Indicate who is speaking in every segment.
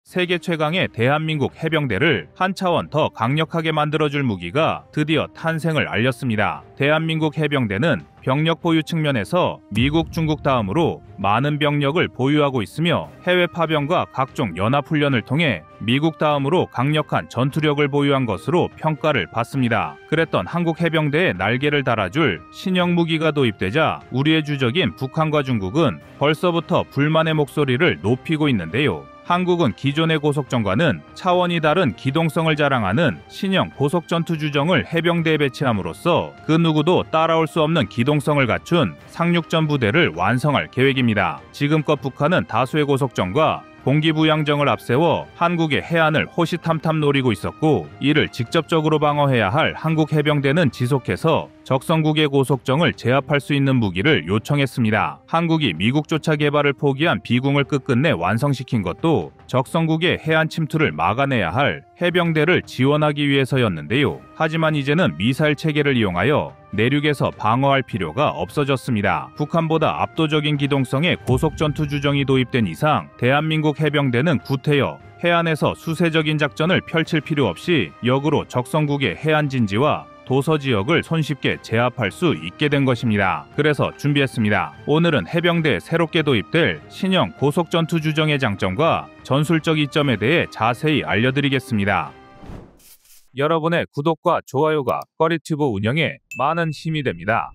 Speaker 1: 세계 최강의 대한민국 해병대를 한 차원 더 강력하게 만들어줄 무기가 드디어 탄생을 알렸습니다. 대한민국 해병대는 병력 보유 측면에서 미국, 중국 다음으로 많은 병력을 보유하고 있으며 해외 파병과 각종 연합훈련을 통해 미국 다음으로 강력한 전투력을 보유한 것으로 평가를 받습니다. 그랬던 한국 해병대에 날개를 달아줄 신형 무기가 도입되자 우리의 주적인 북한과 중국은 벌써부터 불만의 목소리를 높이고 있는데요. 한국은 기존의 고속정과는 차원이 다른 기동성을 자랑하는 신형 고속전투주정을 해병대에 배치함으로써 그 누구도 따라올 수 없는 기동성을 갖춘 상륙전 부대를 완성할 계획입니다. 지금껏 북한은 다수의 고속정과 공기부양정을 앞세워 한국의 해안을 호시탐탐 노리고 있었고, 이를 직접적으로 방어해야 할 한국 해병대는 지속해서 적성국의 고속정을 제압할 수 있는 무기를 요청했습니다. 한국이 미국조차 개발을 포기한 비궁을 끝끝내 완성시킨 것도 적성국의 해안 침투를 막아내야 할 해병대를 지원하기 위해서였는데요. 하지만 이제는 미사일 체계를 이용하여 내륙에서 방어할 필요가 없어졌습니다. 북한보다 압도적인 기동성의 고속전투주정이 도입된 이상 대한민국 해병대는 구태여 해안에서 수세적인 작전을 펼칠 필요 없이 역으로 적성국의 해안 진지와 도서 지역을 손쉽게 제압할 수 있게 된 것입니다. 그래서 준비했습니다. 오늘은 해병대에 새롭게 도입될 신형 고속전투주정의 장점과 전술적 이점에 대해 자세히 알려드리겠습니다. 여러분의 구독과 좋아요가 꺼리튜브 운영에 많은 힘이 됩니다.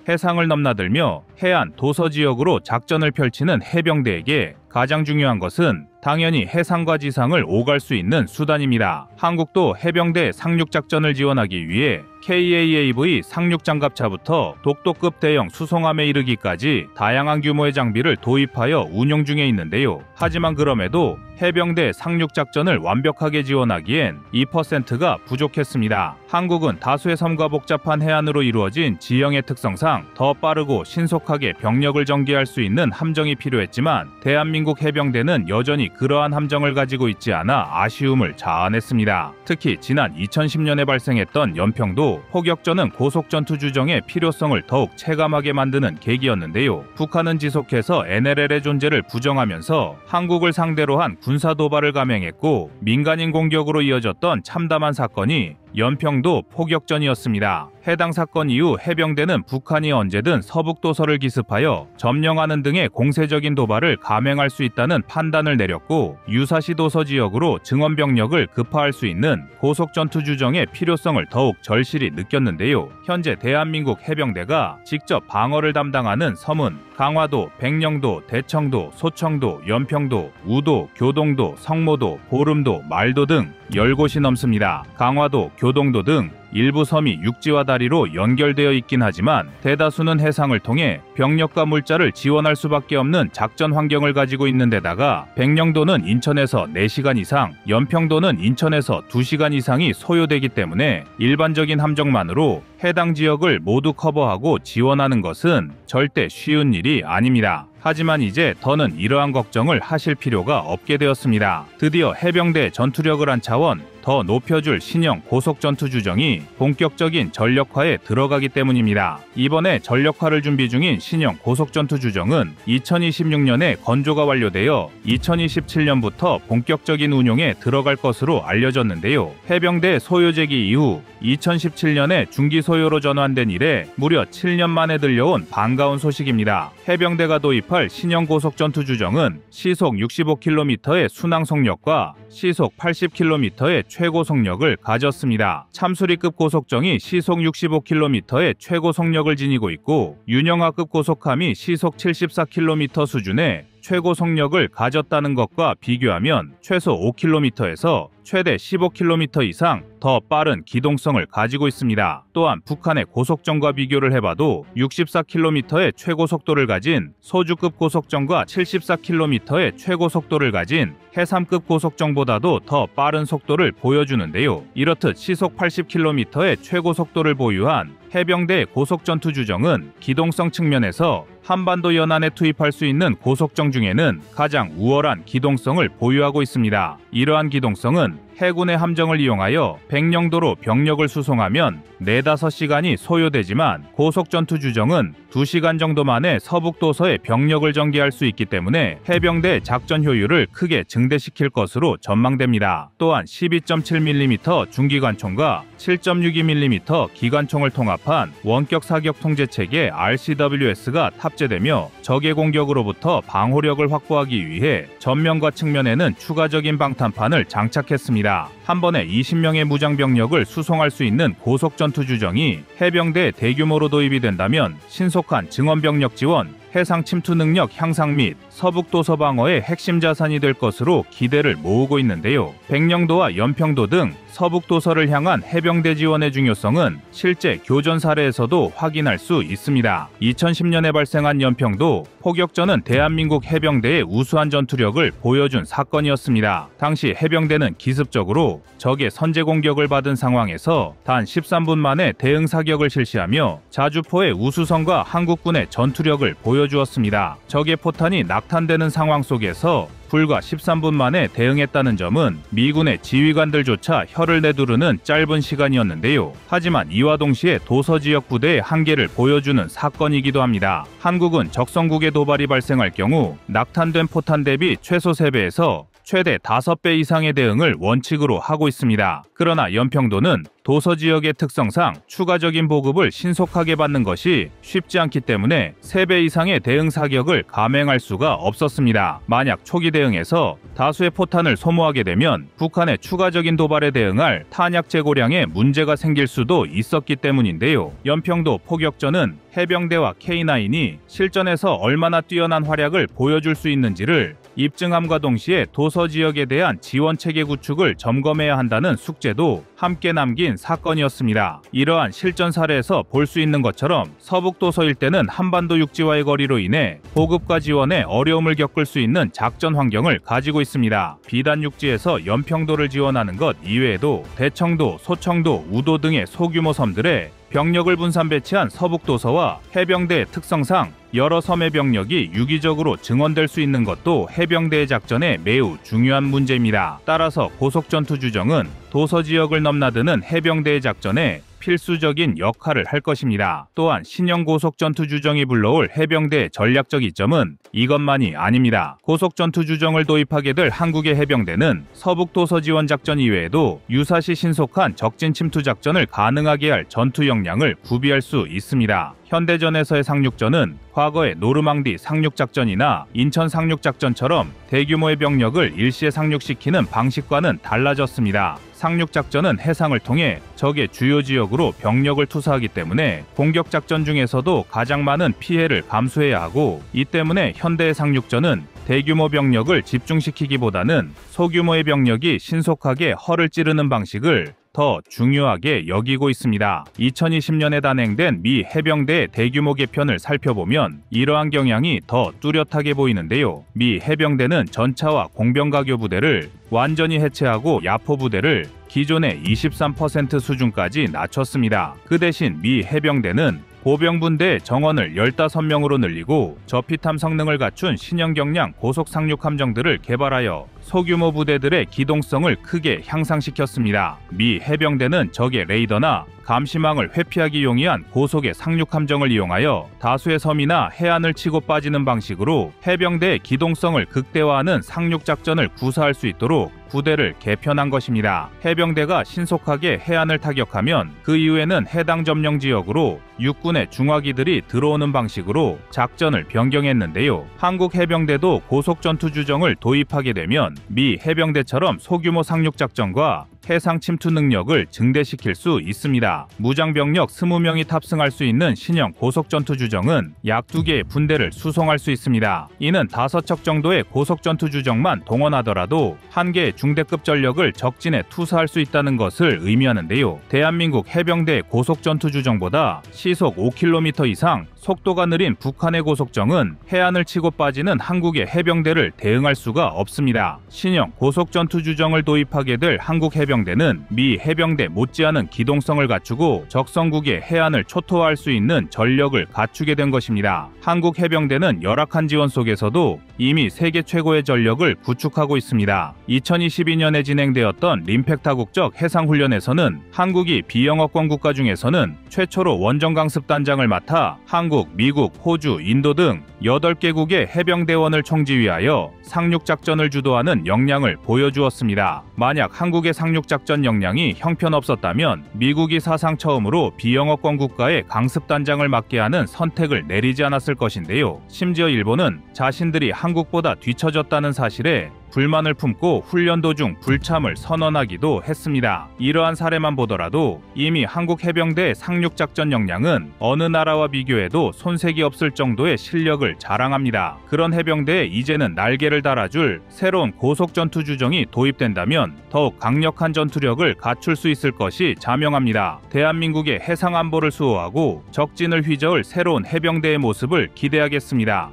Speaker 1: 해상을 넘나들며 해안 도서 지역으로 작전을 펼치는 해병대에게 가장 중요한 것은 당연히 해상과 지상을 오갈 수 있는 수단입니다. 한국도 해병대 상륙작전을 지원하기 위해 KAAV 상륙장갑차부터 독도급 대형 수송함에 이르기까지 다양한 규모의 장비를 도입하여 운용 중에 있는데요. 하지만 그럼에도 해병대 상륙작전을 완벽하게 지원하기엔 2%가 부족했습니다. 한국은 다수의 섬과 복잡한 해안으로 이루어진 지형의 특성상 더 빠르고 신속하게 병력을 전개할 수 있는 함정이 필요했지만 대한민국 해병대는 여전히 그러한 함정을 가지고 있지 않아 아쉬움을 자아냈습니다. 특히 지난 2010년에 발생했던 연평도 포격전은 고속전투주정의 필요성을 더욱 체감하게 만드는 계기였는데요. 북한은 지속해서 NLL의 존재를 부정하면서 한국을 상대로 한 군사도발을 감행했고, 민간인 공격으로 이어졌던 참담한 사건이 연평도 포격전이었습니다. 해당 사건 이후 해병대는 북한이 언제든 서북도서를 기습하여 점령하는 등의 공세적인 도발을 감행할 수 있다는 판단을 내렸고, 유사시 도서 지역으로 증원병력을 급파할 수 있는 고속전투주정의 필요성을 더욱 절실히 느꼈는데요. 현재 대한민국 해병대가 직접 방어를 담당하는 섬은 강화도, 백령도, 대청도, 소청도, 연평도, 우도, 교동도, 성모도, 보름도, 말도 등 10곳이 넘습니다. 강화도, 교동도 등 일부 섬이 육지와 다리로 연결되어 있긴 하지만 대다수는 해상을 통해 병력과 물자를 지원할 수밖에 없는 작전 환경을 가지고 있는 데다가 백령도는 인천에서 4시간 이상, 연평도는 인천에서 2시간 이상이 소요되기 때문에 일반적인 함정만으로 해당 지역을 모두 커버하고 지원하는 것은 절대 쉬운 일이 아닙니다. 하지만 이제 더는 이러한 걱정을 하실 필요가 없게 되었습니다. 드디어 해병대 전투력을 한 차원 더 높여줄 신형 고속전투주정이 본격적인 전력화에 들어가기 때문입니다. 이번에 전력화를 준비 중인 신형 고속전투주정은 2026년에 건조가 완료되어 2027년부터 본격적인 운용에 들어갈 것으로 알려졌는데요. 해병대 소요제기 이후 2017년에 중기 소요로 전환된 이래 무려 7년 만에 들려온 반가운 소식입니다. 해병대가 도입할 신형 고속전투주정은 시속 65km의 순항 속력과 시속 80km의 최고 속력을 가졌습니다. 참수리급 고속정이 시속 65km의 최고 속력을 지니고 있고, 윤영하급 고속함이 시속 74km 수준의 최고 속력을 가졌다는 것과 비교하면 최소 5km에서 최대 15km 이상 더 빠른 기동성을 가지고 있습니다. 또한 북한의 고속정과 비교를 해봐도 64km의 최고 속도를 가진 소주급 고속정과 74km의 최고 속도를 가진 해삼급 고속정보다도 더 빠른 속도를 보여주는데요. 이렇듯 시속 80km의 최고 속도를 보유한 해병대 고속전투주정은 기동성 측면에서 한반도 연안에 투입할 수 있는 고속정 중에는 가장 우월한 기동성을 보유하고 있습니다. 이러한 기동성은 해군의 함정을 이용하여 백령도로 병력을 수송하면 4-5시간이 소요되지만 고속전투주정은 2시간 정도 만에 서북도서에 병력을 전개할 수 있기 때문에 해병대 작전 효율을 크게 증대시킬 것으로 전망됩니다. 또한 12.7mm 중기관총과 7.62mm 기관총을 통합한 원격 사격 통제체계 RCWS가 탑재되며 적의 공격으로부터 방호력을 확보하기 위해 전면과 측면에는 추가적인 방탄판을 장착했습니다. 한 번에 20명의 무장병력을 수송할 수 있는 고속전투주정이 해병대에 대규모로 도입이 된다면 신속한 증원병력 지원, 해상 침투 능력 향상 및 서북도서 방어의 핵심 자산이 될 것으로 기대를 모으고 있는데요. 백령도와 연평도 등 서북도서를 향한 해병대 지원의 중요성은 실제 교전 사례에서도 확인할 수 있습니다. 2010년에 발생한 연평도 포격전은 대한민국 해병대의 우수한 전투력을 보여준 사건이었습니다. 당시 해병대는 기습적으로 적의 선제 공격을 받은 상황에서 단 13분 만에 대응 사격을 실시하며 자주포의 우수성과 한국군의 전투력을 보여주었습니다. 적의 포탄이 낙탄되는 상황 속에서 불과 13분 만에 대응했다는 점은 미군의 지휘관들조차 혀를 내두르는 짧은 시간이었는데요. 하지만 이와 동시에 도서지역 부대의 한계를 보여주는 사건이기도 합니다. 한국은 적성국의 도발이 발생할 경우 낙탄된 포탄 대비 최소 3배에서 최대 5배 이상의 대응을 원칙으로 하고 있습니다. 그러나 연평도는 도서 지역의 특성상 추가적인 보급을 신속하게 받는 것이 쉽지 않기 때문에 3배 이상의 대응 사격을 감행할 수가 없었습니다. 만약 초기 대응에서 다수의 포탄을 소모하게 되면 북한의 추가적인 도발에 대응할 탄약 재고량에 문제가 생길 수도 있었기 때문인데요. 연평도 포격전은 해병대와 K9이 실전에서 얼마나 뛰어난 활약을 보여줄 수 있는지를 입증함과 동시에 도서 지역에 대한 지원 체계 구축을 점검해야 한다는 숙제도 함께 남긴 사건이었습니다. 이러한 실전 사례에서 볼 수 있는 것처럼 서북도서 일대는 한반도 육지와의 거리로 인해 보급과 지원에 어려움을 겪을 수 있는 작전 환경을 가지고 있습니다. 비단 육지에서 연평도를 지원하는 것 이외에도 대청도, 소청도, 우도 등의 소규모 섬들에 병력을 분산 배치한 서북도서와 해병대의 특성상 여러 섬의 병력이 유기적으로 증원될 수 있는 것도 해병대의 작전에 매우 중요한 문제입니다. 따라서 고속전투주정은 도서 지역을 넘나드는 해병대의 작전에 필수적인 역할을 할 것입니다. 또한 신형 고속전투주정이 불러올 해병대의 전략적 이점은 이것만이 아닙니다. 고속전투주정을 도입하게 될 한국의 해병대는 서북도서 지원 작전 이외에도 유사시 신속한 적진 침투 작전을 가능하게 할 전투 역량을 구비할 수 있습니다. 현대전에서의 상륙전은 과거의 노르망디 상륙작전이나 인천 상륙작전처럼 대규모의 병력을 일시에 상륙시키는 방식과는 달라졌습니다. 상륙작전은 해상을 통해 적의 주요 지역으로 병력을 투사하기 때문에 공격작전 중에서도 가장 많은 피해를 감수해야 하고, 이 때문에 현대의 상륙전은 대규모 병력을 집중시키기보다는 소규모의 병력이 신속하게 허를 찌르는 방식을 더 중요하게 여기고 있습니다. 2020년에 단행된 미 해병대의 대규모 개편을 살펴보면 이러한 경향이 더 뚜렷하게 보이는데요. 미 해병대는 전차와 공병가교 부대를 완전히 해체하고 야포 부대를 기존의 23% 수준까지 낮췄습니다. 그 대신 미 해병대는 보병분대 정원을 15명으로 늘리고 저피탐 성능을 갖춘 신형 경량 고속 상륙 함정들을 개발하여 소규모 부대들의 기동성을 크게 향상시켰습니다. 미 해병대는 적의 레이더나 감시망을 회피하기 용이한 고속의 상륙 함정을 이용하여 다수의 섬이나 해안을 치고 빠지는 방식으로 해병대의 기동성을 극대화하는 상륙 작전을 구사할 수 있도록 부대를 개편한 것입니다. 해병대가 신속하게 해안을 타격하면 그 이후에는 해당 점령 지역으로 육군의 중화기들이 들어오는 방식으로 작전을 변경했는데요. 한국 해병대도 고속전투주정을 도입하게 되면 미 해병대처럼 소규모 상륙 작전과 해상 침투 능력을 증대시킬 수 있습니다. 무장병력 20명이 탑승할 수 있는 신형 고속전투주정은 약 2개의 분대를 수송할 수 있습니다. 이는 5척 정도의 고속전투주정만 동원하더라도 1개의 중대급 전력을 적진에 투사할 수 있다는 것을 의미하는데요. 대한민국 해병대 고속전투주정보다 시속 5km 이상 속도가 느린 북한의 고속정은 해안을 치고 빠지는 한국의 해병대를 대응할 수가 없습니다. 신형 고속전투주정을 도입하게 될 한국 해병 해병대는 미 해병대 못지않은 기동성을 갖추고 적성국의 해안을 초토화할 수 있는 전력을 갖추게 된 것입니다. 한국 해병대는 열악한 지원 속에서도 이미 세계 최고의 전력을 구축하고 있습니다. 2022년에 진행되었던 림팩 다국적 해상훈련에서는 한국이 비영어권 국가 중에서는 최초로 원정강습단장을 맡아 한국, 미국, 호주, 인도 등 8개국의 해병대원을 총지휘하여 상륙작전을 주도하는 역량을 보여주었습니다. 만약 한국의 상륙작전 역량이 형편없었다면 미국이 사상 처음으로 비영어권 국가의 강습단장을 맡게 하는 선택을 내리지 않았을 것인데요. 심지어 일본은 자신들이 한국보다 뒤처졌다는 사실에 불만을 품고 훈련 도중 불참을 선언하기도 했습니다. 이러한 사례만 보더라도 이미 한국 해병대의 상륙작전 역량은 어느 나라와 비교해도 손색이 없을 정도의 실력을 자랑합니다. 그런 해병대에 이제는 날개를 달아줄 새로운 고속전투 주정이 도입된다면 더욱 강력한 전투력을 갖출 수 있을 것이 자명합니다. 대한민국의 해상안보를 수호하고 적진을 휘저을 새로운 해병대의 모습을 기대하겠습니다.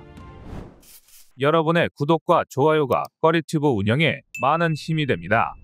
Speaker 1: 여러분의 구독과 좋아요가 꺼리튜브 운영에 많은 힘이 됩니다.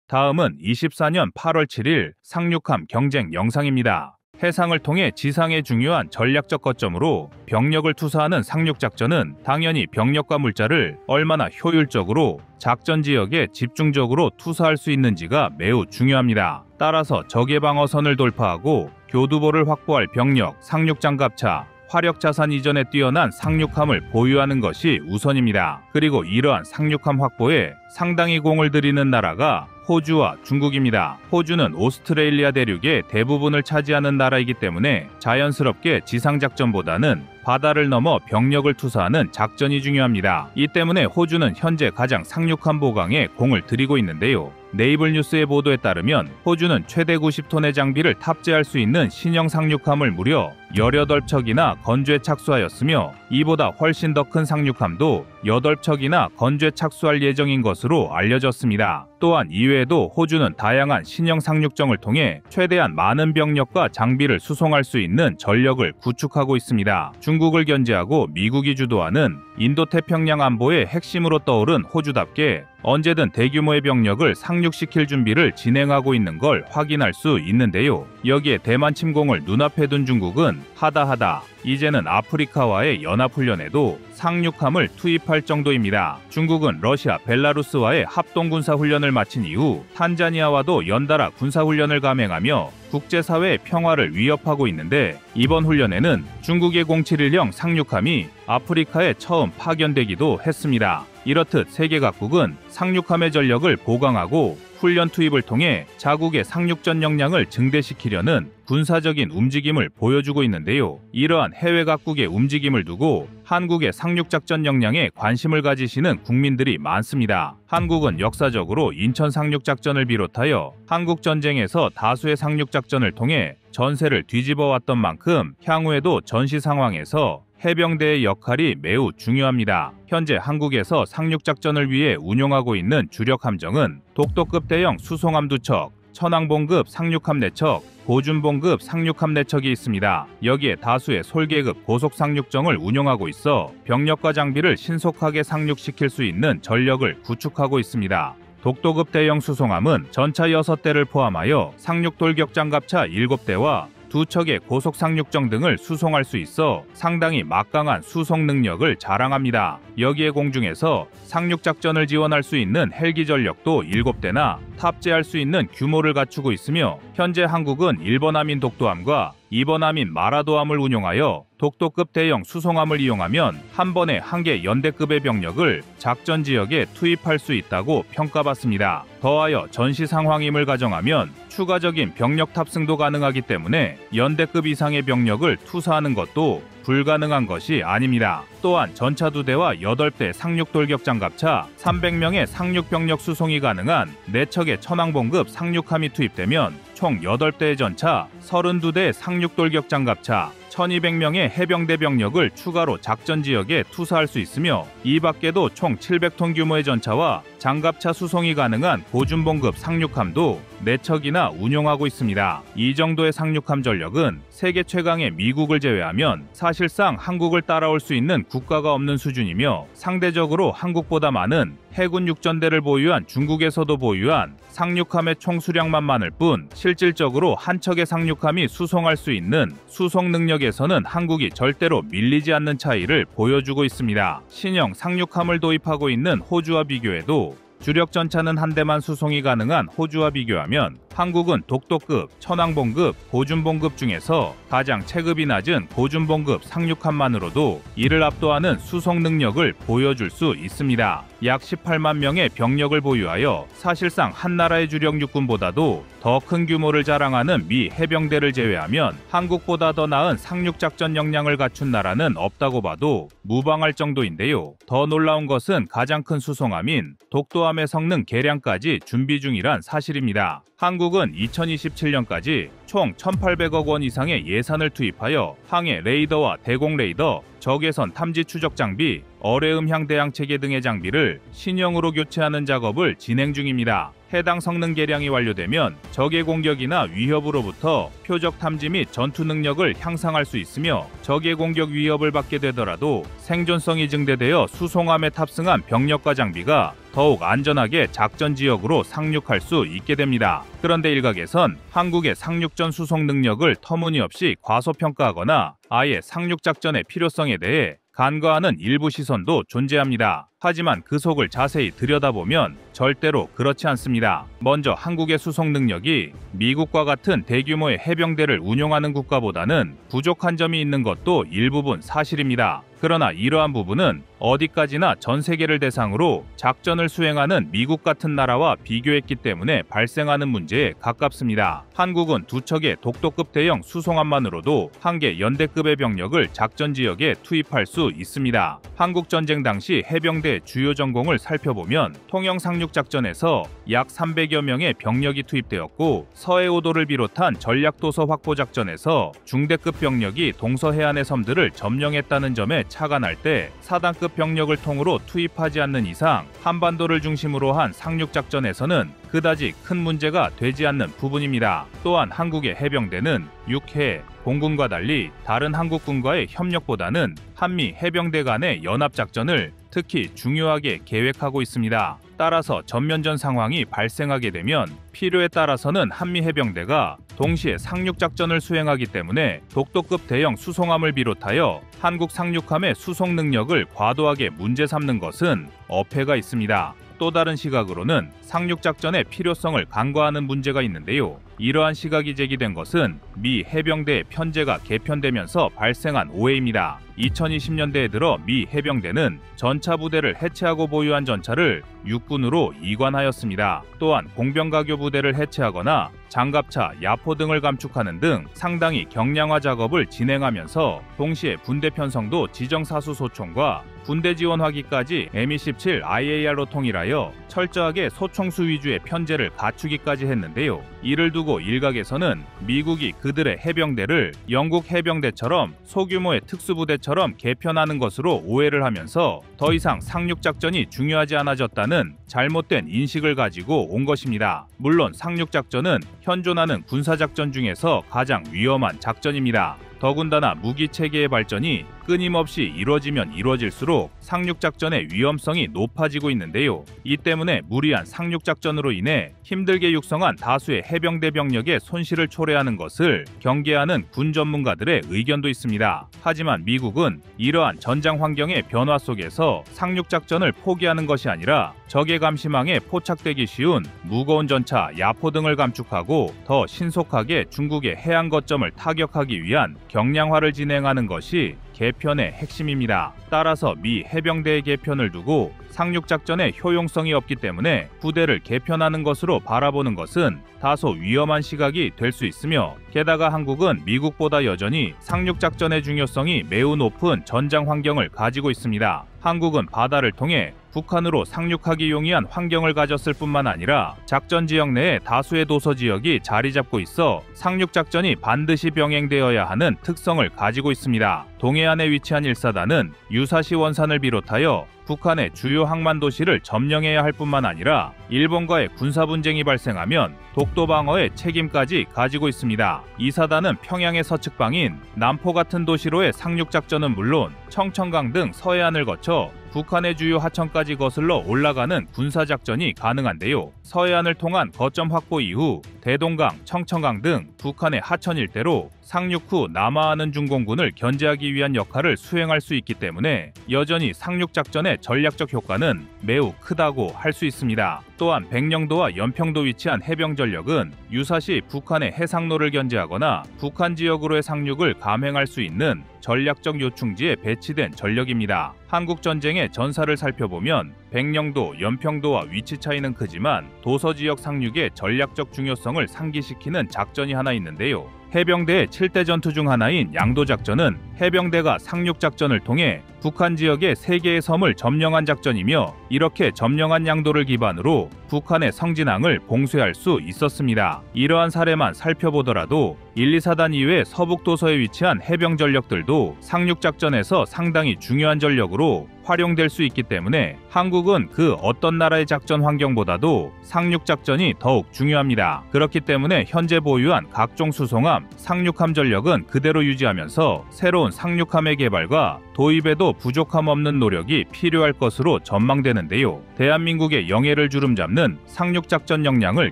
Speaker 1: 다음은 24년 8월 7일 상륙함 경쟁 영상입니다. 해상을 통해 지상의 중요한 전략적 거점으로 병력을 투사하는 상륙작전은 당연히 병력과 물자를 얼마나 효율적으로 작전 지역에 집중적으로 투사할 수 있는지가 매우 중요합니다. 따라서 적의 방어선을 돌파하고 교두보를 확보할 병력, 상륙장갑차, 화력자산 이전에 뛰어난 상륙함을 보유하는 것이 우선입니다. 그리고 이러한 상륙함 확보에 상당히 공을 들이는 나라가 호주와 중국입니다. 호주는 오스트레일리아 대륙의 대부분을 차지하는 나라이기 때문에 자연스럽게 지상작전보다는 바다를 넘어 병력을 투사하는 작전이 중요합니다. 이 때문에 호주는 현재 가장 상륙함 보강에 공을 들이고 있는데요. 네이블 뉴스의 보도에 따르면 호주는 최대 90톤의 장비를 탑재할 수 있는 신형 상륙함을 무려 18척이나 건조에 착수하였으며 이보다 훨씬 더 큰 상륙함도 8척이나 건조에 착수할 예정인 것으로 알려졌습니다. 또한 이외에도 호주는 다양한 신형 상륙정을 통해 최대한 많은 병력과 장비를 수송할 수 있는 전력을 구축하고 있습니다. 중국을 견제하고 미국이 주도하는 인도태평양 안보의 핵심으로 떠오른 호주답게 언제든 대규모의 병력을 상륙시킬 준비를 진행하고 있는 걸 확인할 수 있는데요. 여기에 대만 침공을 눈앞에 둔 중국은 하다하다 이제는 아프리카와의 연합훈련에도 상륙함을 투입할 정도입니다. 중국은 러시아, 벨라루스와의 합동군사훈련을 마친 이후 탄자니아와도 연달아 군사훈련을 감행하며 국제사회의 평화를 위협하고 있는데 이번 훈련에는 중국의 071형 상륙함이 아프리카에 처음 파견되기도 했습니다. 이렇듯 세계 각국은 상륙함의 전력을 보강하고 훈련 투입을 통해 자국의 상륙전 역량을 증대시키려는 군사적인 움직임을 보여주고 있는데요. 이러한 해외 각국의 움직임을 두고 한국의 상륙작전 역량에 관심을 가지시는 국민들이 많습니다. 한국은 역사적으로 인천 상륙작전을 비롯하여 한국전쟁에서 다수의 상륙작전을 통해 전세를 뒤집어 왔던 만큼 향후에도 전시 상황에서 해병대의 역할이 매우 중요합니다. 현재 한국에서 상륙작전을 위해 운용하고 있는 주력 함정은 독도급 대형 수송함 2척, 천왕봉급 상륙함 4척, 고준봉급 상륙함 4척이 있습니다. 여기에 다수의 솔계급 고속상륙정을 운용하고 있어 병력과 장비를 신속하게 상륙시킬 수 있는 전력을 구축하고 있습니다. 독도급 대형 수송함은 전차 6대를 포함하여 상륙돌격장갑차 7대와 2척의 고속상륙정 등을 수송할 수 있어 상당히 막강한 수송 능력을 자랑합니다. 여기에 공중에서 상륙작전을 지원할 수 있는 헬기 전력도 7대나 탑재할 수 있는 규모를 갖추고 있으며 현재 한국은 1번함인 독도함과 2번함인 마라도함을 운용하여 독도급 대형 수송함을 이용하면 한 번에 한 개 연대급의 병력을 작전 지역에 투입할 수 있다고 평가받습니다. 더하여 전시 상황임을 가정하면 추가적인 병력 탑승도 가능하기 때문에 연대급 이상의 병력을 투사하는 것도 불가능한 것이 아닙니다. 또한 전차 2대와 8대 상륙돌격장갑차 300명의 상륙병력 수송이 가능한 4척의 천왕봉급 상륙함이 투입되면 총 8대의 전차, 32대의 상륙돌격장갑차, 1200명의 해병대 병력을 추가로 작전 지역에 투사할 수 있으며 이 밖에도 총 700톤 규모의 전차와 장갑차 수송이 가능한 고준봉급 상륙함도 4척이나 운용하고 있습니다. 이 정도의 상륙함 전력은 세계 최강의 미국을 제외하면 사실상 한국을 따라올 수 있는 국가가 없는 수준이며 상대적으로 한국보다 많은 해군 육전대를 보유한 중국에서도 보유한 상륙함의 총 수량만 많을 뿐 실질적으로 한 척의 상륙함이 수송할 수 있는 수송 능력에서는 한국이 절대로 밀리지 않는 차이를 보여주고 있습니다. 신형 상륙함을 도입하고 있는 호주와 비교해도 주력 전차는 한 대만 수송이 가능한 호주와 비교하면 한국은 독도급, 천왕봉급, 고준봉급 중에서 가장 체급이 낮은 고준봉급 상륙함만으로도 이를 압도하는 수송 능력을 보여줄 수 있습니다. 약 18만 명의 병력을 보유하여 사실상 한 나라의 주력 육군보다도 더 큰 규모를 자랑하는 미 해병대를 제외하면 한국보다 더 나은 상륙작전 역량을 갖춘 나라는 없다고 봐도 무방할 정도인데요. 더 놀라운 것은 가장 큰 수송함인 독도함의 성능 개량까지 준비 중이란 사실입니다. 한국은 2027년까지 총 1,800억 원 이상의 예산을 투입하여 항해 레이더와 대공 레이더, 적외선 탐지 추적 장비, 어뢰음향 대항 체계 등의 장비를 신형으로 교체하는 작업을 진행 중입니다. 해당 성능 개량이 완료되면 적의 공격이나 위협으로부터 표적 탐지 및 전투 능력을 향상할 수 있으며 적의 공격 위협을 받게 되더라도 생존성이 증대되어 수송함에 탑승한 병력과 장비가 더욱 안전하게 작전 지역으로 상륙할 수 있게 됩니다. 그런데 일각에선 한국의 상륙전 수송 능력을 터무니없이 과소평가하거나 아예 상륙작전의 필요성에 대해 간과하는 일부 시선도 존재합니다. 하지만 그 속을 자세히 들여다보면 절대로 그렇지 않습니다. 먼저 한국의 수송 능력이 미국과 같은 대규모의 해병대를 운용하는 국가보다는 부족한 점이 있는 것도 일부분 사실입니다. 그러나 이러한 부분은 어디까지나 전 세계를 대상으로 작전을 수행하는 미국 같은 나라와 비교했기 때문에 발생하는 문제에 가깝습니다. 한국은 두 척의 독도급 대형 수송함만으로도 한 개 연대급의 병력을 작전 지역에 투입할 수 있습니다. 한국 전쟁 당시 해병대 주요 전공을 살펴보면 통영 상륙 작전에서 약 300여 명의 병력이 투입되었고 서해오도를 비롯한 전략도서 확보 작전에서 중대급 병력이 동서해안의 섬들을 점령했다는 점에 착안할 때 사단급 병력을 통으로 투입하지 않는 이상 한반도를 중심으로 한 상륙 작전에서는 그다지 큰 문제가 되지 않는 부분입니다. 또한 한국의 해병대는 육해, 공군과 달리 다른 한국군과의 협력보다는 한미 해병대 간의 연합작전을 특히 중요하게 계획하고 있습니다. 따라서 전면전 상황이 발생하게 되면 필요에 따라서는 한미 해병대가 동시에 상륙작전을 수행하기 때문에 독도급 대형 수송함을 비롯하여 한국 상륙함의 수송 능력을 과도하게 문제 삼는 것은 어폐가 있습니다. 또 다른 시각으로는 상륙작전의 필요성을 간과하는 문제가 있는데요. 이러한 시각이 제기된 것은 미 해병대의 편제가 개편되면서 발생한 오해입니다. 2020년대에 들어 미 해병대는 전차 부대를 해체하고 보유한 전차를 육군으로 이관하였습니다. 또한 공병가교 부대를 해체하거나 장갑차, 야포 등을 감축하는 등 상당히 경량화 작업을 진행하면서 동시에 군대 편성도 지정사수소총과 군대 지원화기까지 Mi-17 IAR로 통일하여 철저하게 소총수 위주의 편제를 갖추기까지 했는데요. 이를 두고 일각에서는 미국이 그들의 해병대를 영국 해병대처럼 소규모의 특수부대처럼 개편하는 것으로 오해를 하면서 더 이상 상륙작전이 중요하지 않아졌다는 잘못된 인식을 가지고 온 것입니다. 물론 상륙작전은 현존하는 군사작전 중에서 가장 위험한 작전입니다. 더군다나 무기체계의 발전이 끊임없이 이루어지면 이루어질수록 상륙작전의 위험성이 높아지고 있는데요. 이 때문에 무리한 상륙작전으로 인해 힘들게 육성한 다수의 해병대 병력의 손실을 초래하는 것을 경계하는 군 전문가들의 의견도 있습니다. 하지만 미국은 이러한 전장 환경의 변화 속에서 상륙작전을 포기하는 것이 아니라 적의 감시망에 포착되기 쉬운 무거운 전차, 야포 등을 감축하고 더 신속하게 중국의 해안 거점을 타격하기 위한 경량화를 진행하는 것이 개편의 핵심입니다. 따라서 미 해병대의 개편을 두고 상륙작전의 효용성이 없기 때문에 부대를 개편하는 것으로 바라보는 것은 다소 위험한 시각이 될 수 있으며 게다가 한국은 미국보다 여전히 상륙작전의 중요성이 매우 높은 전장 환경을 가지고 있습니다. 한국은 바다를 통해 북한으로 상륙하기 용이한 환경을 가졌을 뿐만 아니라 작전 지역 내에 다수의 도서 지역이 자리 잡고 있어 상륙작전이 반드시 병행되어야 하는 특성을 가지고 있습니다. 동해안에 위치한 1사단은 유사시 원산을 비롯하여 북한의 주요 항만 도시를 점령해야 할 뿐만 아니라 일본과의 군사 분쟁이 발생하면 독도 방어의 책임까지 가지고 있습니다. 2사단은 평양의 서측방인 남포 같은 도시로의 상륙 작전은 물론 청천강 등 서해안을 거쳐 북한의 주요 하천까지 거슬러 올라가는 군사작전이 가능한데요. 서해안을 통한 거점 확보 이후 대동강, 청천강 등 북한의 하천 일대로 상륙 후 남하하는 중공군을 견제하기 위한 역할을 수행할 수 있기 때문에 여전히 상륙작전의 전략적 효과는 매우 크다고 할 수 있습니다. 또한 백령도와 연평도 위치한 해병전력은 유사시 북한의 해상로를 견제하거나 북한 지역으로의 상륙을 감행할 수 있는 전략적 요충지에 배치된 전력입니다. 한국 전쟁의 전사를 살펴보면 백령도, 연평도와 위치 차이는 크지만 도서 지역 상륙의 전략적 중요성을 상기시키는 작전이 하나 있는데요. 해병대의 7대 전투 중 하나인 양도작전은 해병대가 상륙작전을 통해 북한 지역의 3개의 섬을 점령한 작전이며 이렇게 점령한 양도를 기반으로 북한의 성진항을 봉쇄할 수 있었습니다. 이러한 사례만 살펴보더라도 1, 2사단 이외 서북도서에 위치한 해병 전력들도 상륙작전에서 상당히 중요한 전력으로 활용될 수 있기 때문에 한국은 그 어떤 나라의 작전 환경보다도 상륙작전이 더욱 중요합니다. 그렇기 때문에 현재 보유한 각종 수송함, 상륙함 전력은 그대로 유지하면서 새로운 상륙함의 개발과 도입에도 부족함 없는 노력이 필요할 것으로 전망되는데요. 대한민국의 영예를 주름잡는 상륙작전 역량을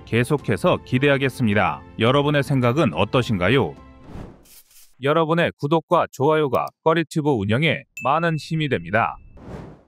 Speaker 1: 계속해서 기대하겠습니다. 여러분의 생각은 어떠신가요? 여러분의 구독과 좋아요가 꺼리튜브 운영에 많은 힘이 됩니다.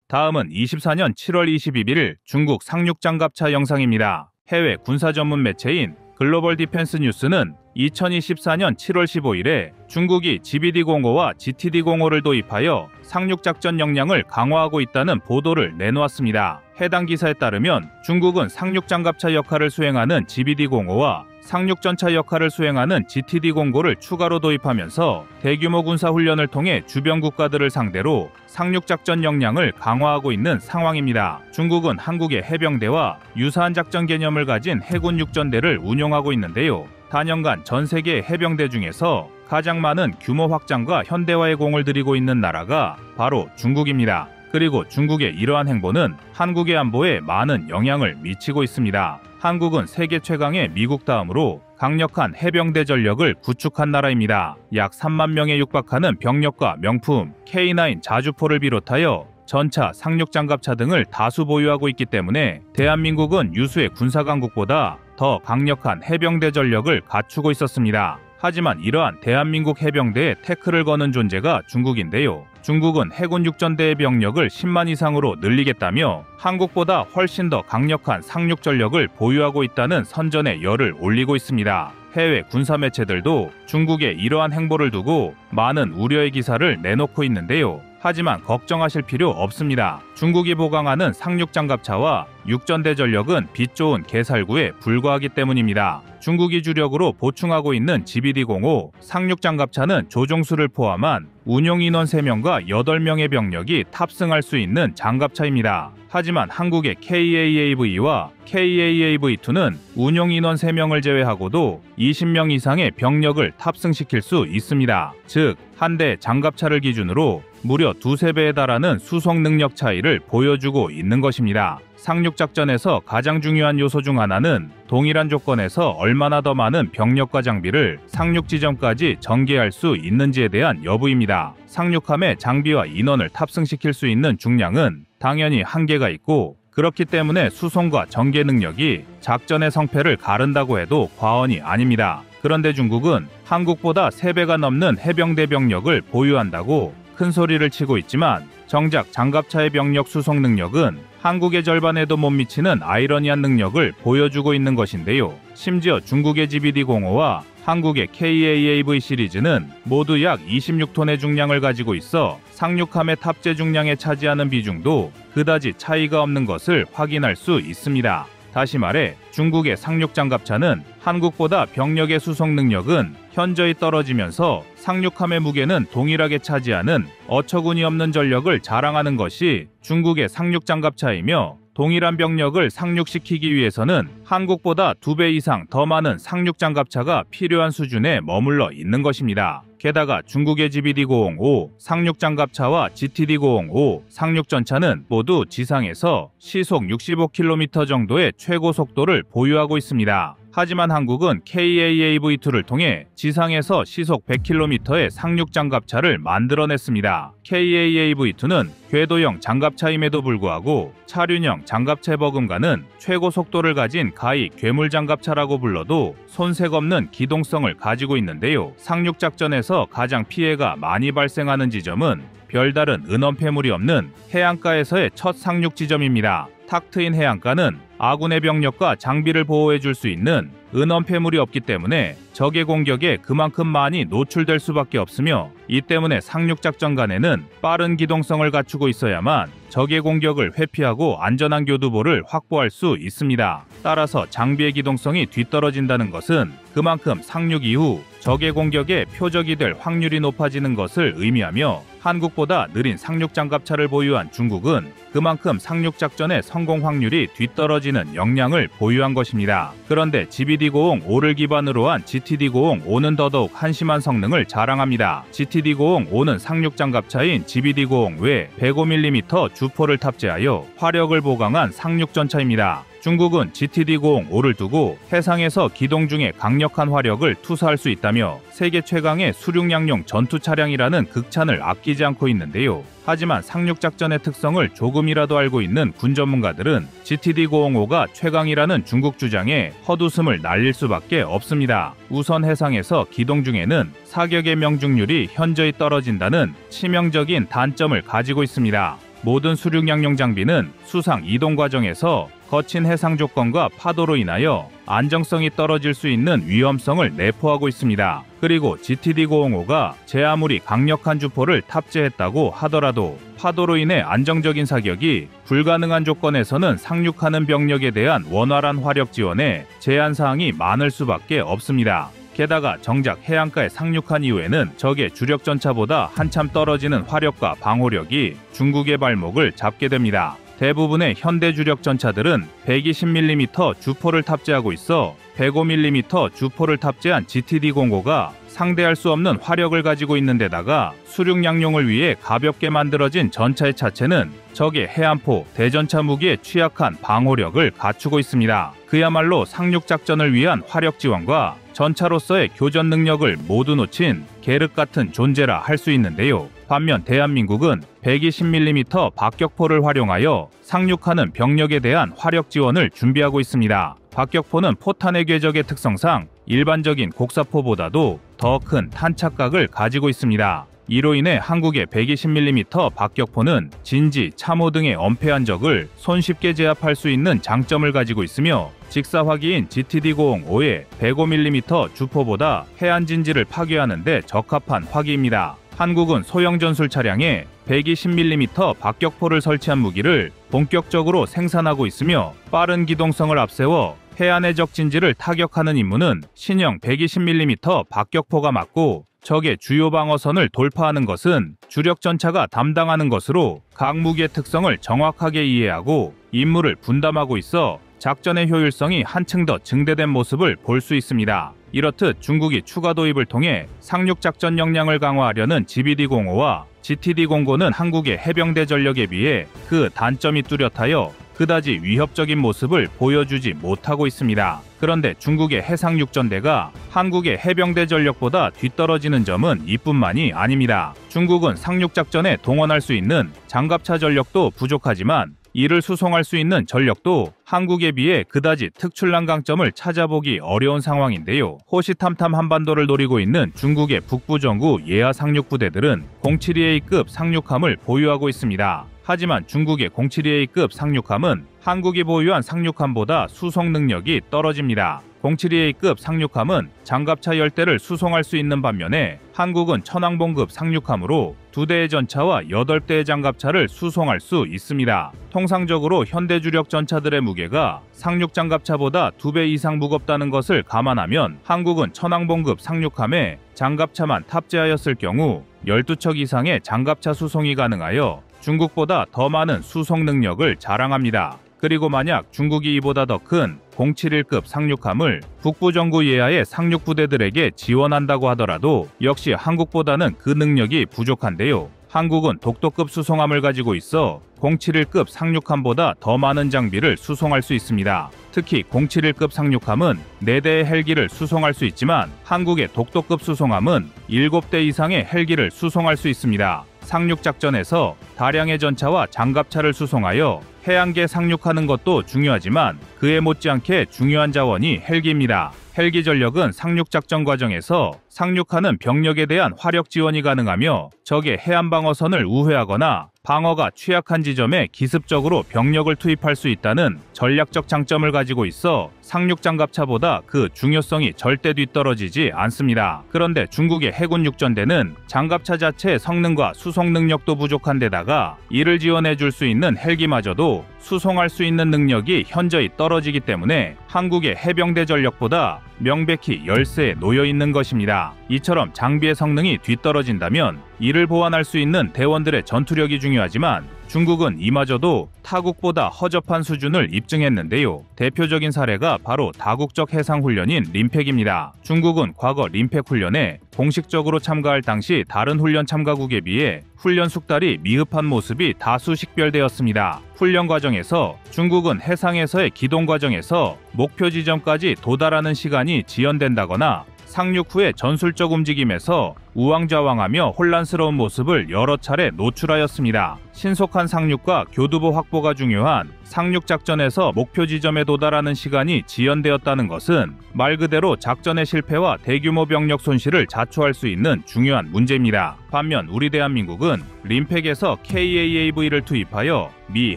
Speaker 1: 다음은 24년 7월 22일 중국 상륙장갑차 영상입니다. 해외 군사 전문 매체인 글로벌 디펜스 뉴스는 2024년 7월 15일에 중국이 GBD-05와 GTD-05를 도입하여 상륙작전 역량을 강화하고 있다는 보도를 내놓았습니다. 해당 기사에 따르면 중국은 상륙장갑차 역할을 수행하는 GBD-05와 상륙전차 역할을 수행하는 GTD-05를 추가로 도입하면서 대규모 군사훈련을 통해 주변 국가들을 상대로 상륙작전 역량을 강화하고 있는 상황입니다. 중국은 한국의 해병대와 유사한 작전 개념을 가진 해군 육전대를 운용하고 있는데요. 단연간 전 세계 해병대 중에서 가장 많은 규모 확장과 현대화에 공을 들이고 있는 나라가 바로 중국입니다. 그리고 중국의 이러한 행보는 한국의 안보에 많은 영향을 미치고 있습니다. 한국은 세계 최강의 미국 다음으로 강력한 해병대 전력을 구축한 나라입니다. 약 3만 명에 육박하는 병력과 명품, K9 자주포를 비롯하여 전차, 상륙장갑차 등을 다수 보유하고 있기 때문에 대한민국은 유수의 군사강국보다 더 강력한 해병대 전력을 갖추고 있었습니다. 하지만 이러한 대한민국 해병대에 태클을 거는 존재가 중국인데요. 중국은 해군 육전대의 병력을 10만 이상으로 늘리겠다며 한국보다 훨씬 더 강력한 상륙 전력을 보유하고 있다는 선전에 열을 올리고 있습니다. 해외 군사 매체들도 중국의 이러한 행보를 두고 많은 우려의 기사를 내놓고 있는데요. 하지만 걱정하실 필요 없습니다. 중국이 보강하는 상륙장갑차와 육전대 전력은 빛 좋은 개살구에 불과하기 때문입니다. 중국이 주력으로 보충하고 있는 GBD-05 상륙장갑차는 조종수를 포함한 운용인원 3명과 8명의 병력이 탑승할 수 있는 장갑차입니다. 하지만 한국의 KAAV와 KAAV2는 운용인원 3명을 제외하고도 20명 이상의 병력을 탑승시킬 수 있습니다. 즉, 한 대 장갑차를 기준으로 무려 2~3배에 달하는 수송 능력 차이를 보여주고 있는 것입니다. 상륙작전에서 가장 중요한 요소 중 하나는 동일한 조건에서 얼마나 더 많은 병력과 장비를 상륙 지점까지 전개할 수 있는지에 대한 여부입니다. 상륙함에 장비와 인원을 탑승시킬 수 있는 중량은 당연히 한계가 있고 그렇기 때문에 수송과 전개 능력이 작전의 성패를 가른다고 해도 과언이 아닙니다. 그런데 중국은 한국보다 3배가 넘는 해병대 병력을 보유한다고 큰 소리를 치고 있지만 정작 장갑차의 병력 수송 능력은 한국의 절반에도 못 미치는 아이러니한 능력을 보여주고 있는 것인데요. 심지어 중국의 GBD-05와 한국의 KAAV 시리즈는 모두 약 26톤의 중량을 가지고 있어 상륙함의 탑재 중량에 차지하는 비중도 그다지 차이가 없는 것을 확인할 수 있습니다. 다시 말해 중국의 상륙장갑차는 한국보다 병력의 수송 능력은 현저히 떨어지면서 상륙함의 무게는 동일하게 차지하는 어처구니 없는 전력을 자랑하는 것이 중국의 상륙장갑차이며 동일한 병력을 상륙시키기 위해서는 한국보다 2배 이상 더 많은 상륙장갑차가 필요한 수준에 머물러 있는 것입니다. 게다가 중국의 GBD-5 상륙장갑차와 GTD-5 상륙전차는 모두 지상에서 시속 65km 정도의 최고 속도를 보유하고 있습니다. 하지만 한국은 KAAV2를 통해 지상에서 시속 100km의 상륙장갑차를 만들어냈습니다. KAAV2는 궤도형 장갑차임에도 불구하고 차륜형 장갑체 버금가는 최고 속도를 가진 가히 괴물장갑차라고 불러도 손색 없는 기동성을 가지고 있는데요. 상륙작전에서 가장 피해가 많이 발생하는 지점은 별다른 은원폐물이 없는 해안가에서의 첫 상륙 지점입니다. 탁 트인 해안가는 아군의 병력과 장비를 보호해줄 수 있는 은원폐물이 없기 때문에 적의 공격에 그만큼 많이 노출될 수밖에 없으며, 이 때문에 상륙작전간에는 빠른 기동성을 갖추고 있어야만 적의 공격을 회피하고 안전한 교두보를 확보할 수 있습니다. 따라서 장비의 기동성이 뒤떨어진다는 것은 그만큼 상륙 이후 적의 공격에 표적이 될 확률이 높아지는 것을 의미하며, 한국보다 느린 상륙장갑차를 보유한 중국은 그만큼 상륙작전의 성공 확률이 뒤떨어지는 역량을 보유한 것입니다. 그런데 GBD-5를 기반으로 한 GTD-5는 더더욱 한심한 성능을 자랑합니다. GTD-5는 상륙장갑차인 GBD-5 외 105mm 주포를 탑재하여 화력을 보강한 상륙전차입니다. 중국은 GTD-5를 두고 해상에서 기동 중에 강력한 화력을 투사할 수 있다며 세계 최강의 수륙양용 전투 차량이라는 극찬을 아끼지 않고 있는데요. 하지만 상륙작전의 특성을 조금이라도 알고 있는 군 전문가들은 GTD-5가 최강이라는 중국 주장에 헛웃음을 날릴 수밖에 없습니다. 우선 해상에서 기동 중에는 사격의 명중률이 현저히 떨어진다는 치명적인 단점을 가지고 있습니다. 모든 수륙양용 장비는 수상 이동 과정에서 거친 해상 조건과 파도로 인하여 안정성이 떨어질 수 있는 위험성을 내포하고 있습니다. 그리고 GTD-5가 제 아무리 강력한 주포를 탑재했다고 하더라도 파도로 인해 안정적인 사격이 불가능한 조건에서는 상륙하는 병력에 대한 원활한 화력 지원에 제한사항이 많을 수밖에 없습니다. 게다가 정작 해안가에 상륙한 이후에는 적의 주력 전차보다 한참 떨어지는 화력과 방호력이 중국의 발목을 잡게 됩니다. 대부분의 현대 주력 전차들은 120mm 주포를 탑재하고 있어 105mm 주포를 탑재한 GTD-5가 상대할 수 없는 화력을 가지고 있는 데다가 수륙양용을 위해 가볍게 만들어진 전차의 차체는 적의 해안포, 대전차 무기에 취약한 방호력을 갖추고 있습니다. 그야말로 상륙작전을 위한 화력 지원과 전차로서의 교전 능력을 모두 놓친 계륵 같은 존재라 할 수 있는데요. 반면 대한민국은 120mm 박격포를 활용하여 상륙하는 병력에 대한 화력 지원을 준비하고 있습니다. 박격포는 포탄의 궤적의 특성상 일반적인 곡사포보다도 더 큰 탄착각을 가지고 있습니다. 이로 인해 한국의 120mm 박격포는 진지, 참호 등의 엄폐한 적을 손쉽게 제압할 수 있는 장점을 가지고 있으며, 직사화기인 GTD-5의 105mm 주포보다 해안 진지를 파괴하는 데 적합한 화기입니다. 한국은 소형 전술 차량에 120mm 박격포를 설치한 무기를 본격적으로 생산하고 있으며, 빠른 기동성을 앞세워 해안의 적 진지를 타격하는 임무는 신형 120mm 박격포가 맡고, 적의 주요 방어선을 돌파하는 것은 주력 전차가 담당하는 것으로 각 무기의 특성을 정확하게 이해하고 임무를 분담하고 있어 작전의 효율성이 한층 더 증대된 모습을 볼 수 있습니다. 이렇듯 중국이 추가 도입을 통해 상륙작전 역량을 강화하려는 GBD-5와 GTD-5는 한국의 해병대 전력에 비해 그 단점이 뚜렷하여 그다지 위협적인 모습을 보여주지 못하고 있습니다. 그런데 중국의 해상육전대가 한국의 해병대 전력보다 뒤떨어지는 점은 이뿐만이 아닙니다. 중국은 상륙작전에 동원할 수 있는 장갑차 전력도 부족하지만 이를 수송할 수 있는 전력도 한국에 비해 그다지 특출난 강점을 찾아보기 어려운 상황인데요. 호시탐탐 한반도를 노리고 있는 중국의 북부정구 예하 상륙부대들은 072A급 상륙함을 보유하고 있습니다. 하지만 중국의 072A급 상륙함은 한국이 보유한 상륙함보다 수송 능력이 떨어집니다. 072A급 상륙함은 장갑차 10대를 수송할 수 있는 반면에 한국은 천왕봉급 상륙함으로 2대의 전차와 8대의 장갑차를 수송할 수 있습니다. 통상적으로 현대 주력 전차들의 무게가 상륙 장갑차보다 2배 이상 무겁다는 것을 감안하면 한국은 천왕봉급 상륙함에 장갑차만 탑재하였을 경우 12척 이상의 장갑차 수송이 가능하여 중국보다 더 많은 수송 능력을 자랑합니다. 그리고 만약 중국이 이보다 더 큰 071급 상륙함을 북부전구 예하의 상륙부대들에게 지원한다고 하더라도 역시 한국보다는 그 능력이 부족한데요. 한국은 독도급 수송함을 가지고 있어 071급 상륙함보다 더 많은 장비를 수송할 수 있습니다. 특히 071급 상륙함은 4대의 헬기를 수송할 수 있지만 한국의 독도급 수송함은 7대 이상의 헬기를 수송할 수 있습니다. 상륙작전에서 다량의 전차와 장갑차를 수송하여 해안계 상륙하는 것도 중요하지만 그에 못지않게 중요한 자원이 헬기입니다. 헬기 전력은 상륙작전 과정에서 상륙하는 병력에 대한 화력 지원이 가능하며 적의 해안방어선을 우회하거나 방어가 취약한 지점에 기습적으로 병력을 투입할 수 있다는 전략적 장점을 가지고 있어 상륙장갑차보다 그 중요성이 절대 뒤떨어지지 않습니다. 그런데 중국의 해군 육전대는 장갑차 자체의 성능과 수송 능력도 부족한 데다가 이를 지원해 줄 수 있는 헬기마저도 수송할 수 있는 능력이 현저히 떨어지기 때문에 한국의 해병대 전력보다 명백히 열세에 놓여 있는 것입니다. 이처럼 장비의 성능이 뒤떨어진다면 이를 보완할 수 있는 대원들의 전투력이 중요하지만 중국은 이마저도 타국보다 허접한 수준을 입증했는데요. 대표적인 사례가 바로 다국적 해상훈련인 림팩입니다. 중국은 과거 림팩 훈련에 공식적으로 참가할 당시 다른 훈련 참가국에 비해 훈련 숙달이 미흡한 모습이 다수 식별되었습니다. 훈련 과정에서 중국은 해상에서의 기동 과정에서 목표 지점까지 도달하는 시간이 지연된다거나 상륙 후의 전술적 움직임에서 우왕좌왕하며 혼란스러운 모습을 여러 차례 노출하였습니다. 신속한 상륙과 교두보 확보가 중요한 상륙작전에서 목표 지점에 도달하는 시간이 지연되었다는 것은 말 그대로 작전의 실패와 대규모 병력 손실을 자초할 수 있는 중요한 문제입니다. 반면 우리 대한민국은 림팩에서 KAAV를 투입하여 미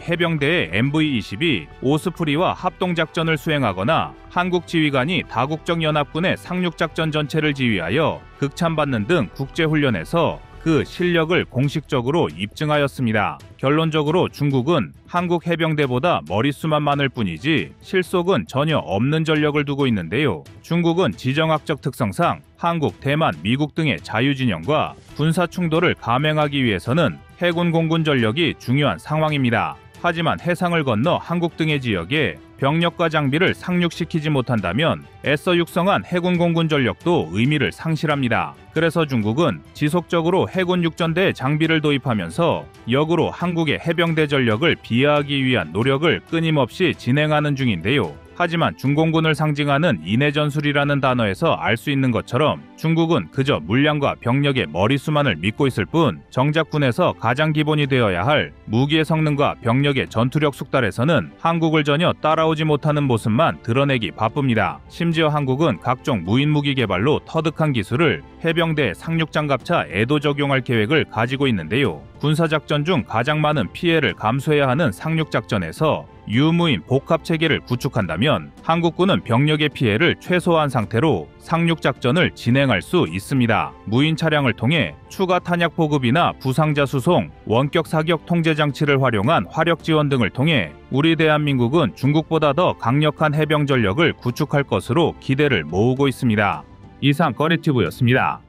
Speaker 1: 해병대의 MV-22 오스프리와 합동작전을 수행하거나 한국 지휘관이 다국적 연합군의 상륙작전 전체를 지휘하여 극찬받는 등 국제훈련에서 그 실력을 공식적으로 입증하였습니다. 결론적으로 중국은 한국 해병대보다 머릿수만 많을 뿐이지 실속은 전혀 없는 전력을 두고 있는데요. 중국은 지정학적 특성상 한국, 대만, 미국 등의 자유진영과 군사 충돌을 감행하기 위해서는 해군 공군 전력이 중요한 상황입니다. 하지만 해상을 건너 한국 등의 지역에 병력과 장비를 상륙시키지 못한다면 애써 육성한 해군 공군 전력도 의미를 상실합니다. 그래서 중국은 지속적으로 해군 육전대에 장비를 도입하면서 역으로 한국의 해병대 전력을 비하하기 위한 노력을 끊임없이 진행하는 중인데요. 하지만 중공군을 상징하는 인해전술이라는 단어에서 알 수 있는 것처럼 중국은 그저 물량과 병력의 머릿수만을 믿고 있을 뿐 정작 군에서 가장 기본이 되어야 할 무기의 성능과 병력의 전투력 숙달에서는 한국을 전혀 따라오지 못하는 모습만 드러내기 바쁩니다. 심지어 한국은 각종 무인무기 개발로 터득한 기술을 해병대 상륙장갑차 에도 적용할 계획을 가지고 있는데요. 군사작전 중 가장 많은 피해를 감수해야 하는 상륙작전에서 유무인 복합체계를 구축한다면 한국군은 병력의 피해를 최소화한 상태로 상륙작전을 진행할 수 있습니다. 무인 차량을 통해 추가 탄약 보급이나 부상자 수송, 원격 사격 통제 장치를 활용한 화력 지원 등을 통해 우리 대한민국은 중국보다 더 강력한 해병 전력을 구축할 것으로 기대를 모으고 있습니다. 이상 꺼리튜브였습니다.